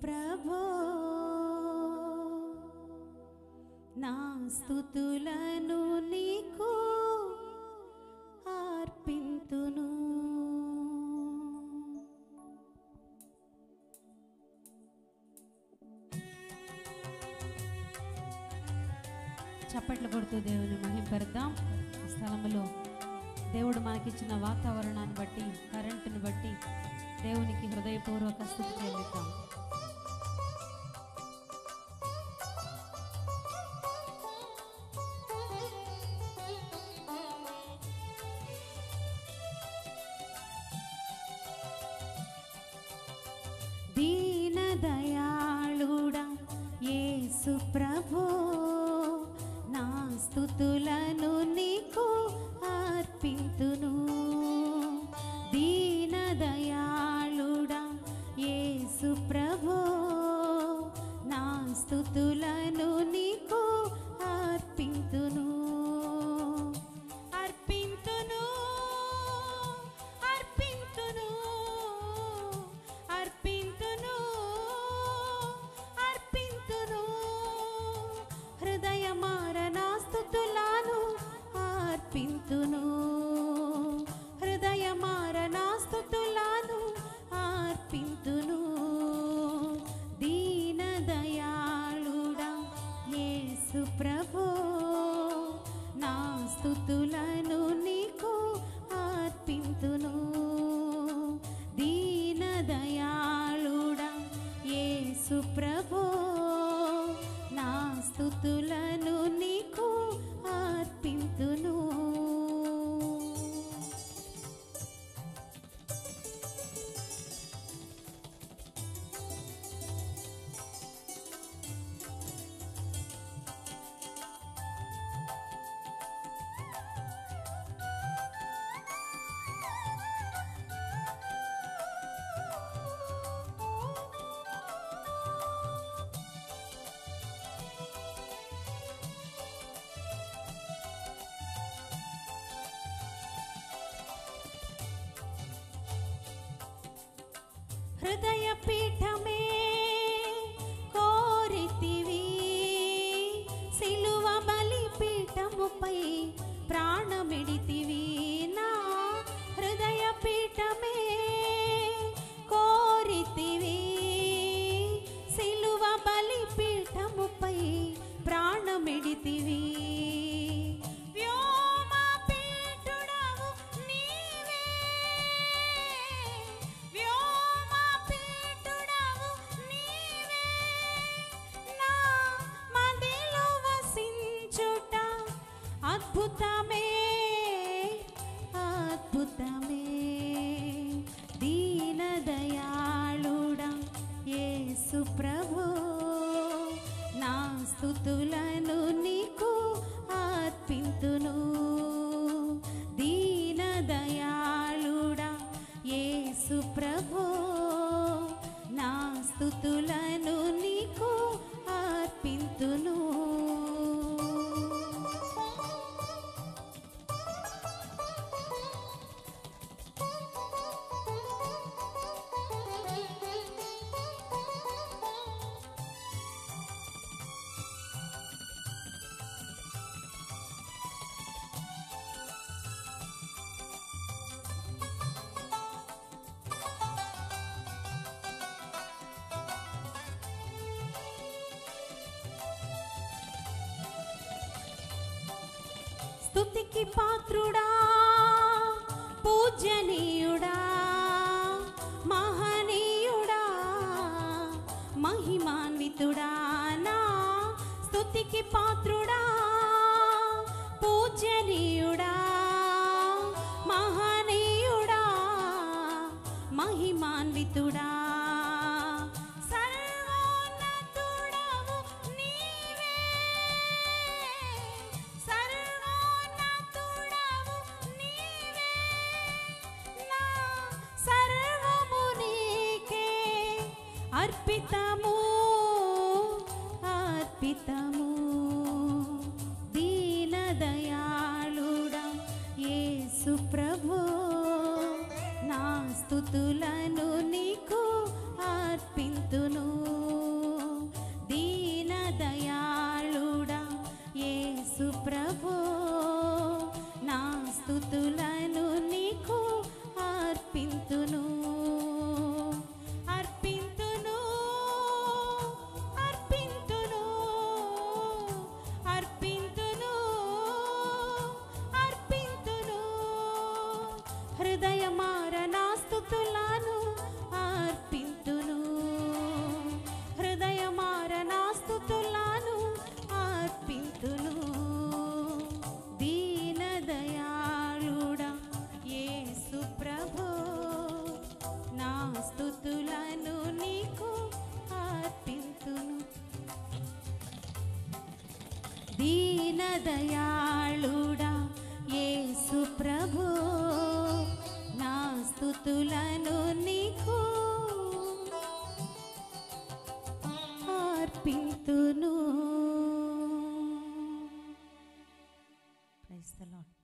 ప్రభో నా స్తుతులను నీకు అర్పింతును. చప్పట్లు కొడుతూ దేవుని మహింపరుద్దాం. ఈ స్థలంలో దేవుడు మనకిచ్చిన వాతావరణాన్ని బట్టి, కరెంటుని బట్టి దేవునికి హృదయపూర్వక స్తుతి చెల్లిద్దాం. దీన దయాళుడా యేసు ప్రభో నా స్తుతులను నీకు అర్పింతును. దీన దయాళుడా యేసు ప్రభో నా స్తుతులను నీకు అర్పింతును. అర్పింతును అర్పింతును అర్పింతును అర్పింతును. హృదయమార నా స్తుతులను అర్పింతును. హృదయమార నా స్తుతులను అర్పింతును. దీన దయాళుడా యేసు ప్రభో నా స్తుతులను నీకు అర్పింతును. దీన దయాళుడా యేసు ప్రభో నా స్తుతులను నీకు అర్పింతును. హృదయ పీఠమే కోరితివి, సిలువ బలి పీఠముపై ప్రాణమిడితివి. నా హృదయ పీఠమే కోరితివి, సిలువ బలి పీఠముపై ప్రాణమిడితివి. అద్భుతమే అద్భుతమే. దీన దయాళుడా యేసు ప్రభో నా స్తుతులను నీకు అర్పింతును. దీన దయాళుడా యేసు ప్రభో నా స్తుతులను నీకు అర్పింతును. స్తుతికి పాత్రుడా పూజనీయుడా మహనీయుడా మహిమాన్వితుడా. నా స్తుతికి పాత్రుడా పూజనీయుడా మహనీయుడా మహిమాన్వితుడా. అర్పితము అర్పితము. దీన దయాళుడా యేసు ప్రభో నా స్తుతులను నీకు అర్పింతును. దయాళుడా యేసు ప్రభు నా స్తుతులను నీకు అర్పింతును. Praise the Lord.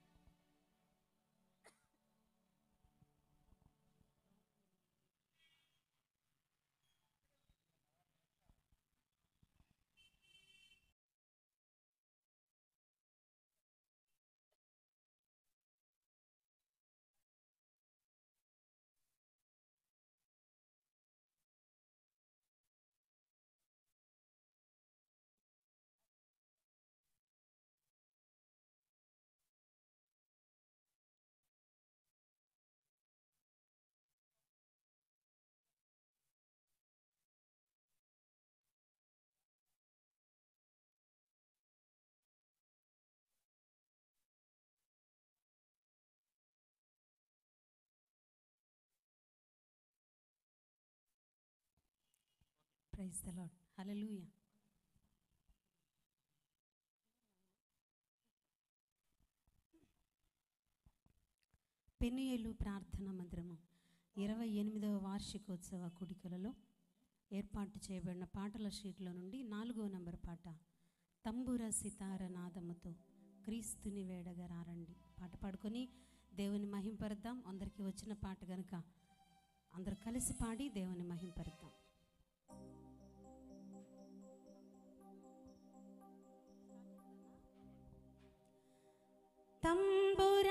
Praise the Lord. Hallelujah. పెనుయేలు ప్రార్థనా మందిరము 28వ వార్షికోత్సవ కూడికలలో ఏర్పాటు చేయబడిన పాటల షీట్లో నుండి 4వ నంబర్ పాట తంబుర సితార నాదముతో క్రీస్తుని వేడగా రారండి పాట పాడుకొని దేవుని మహింపరుద్దాం. అందరికీ వచ్చిన పాట గనుక అందరూ కలిసి పాడి దేవుని మహింపరుద్దాం. తంబుర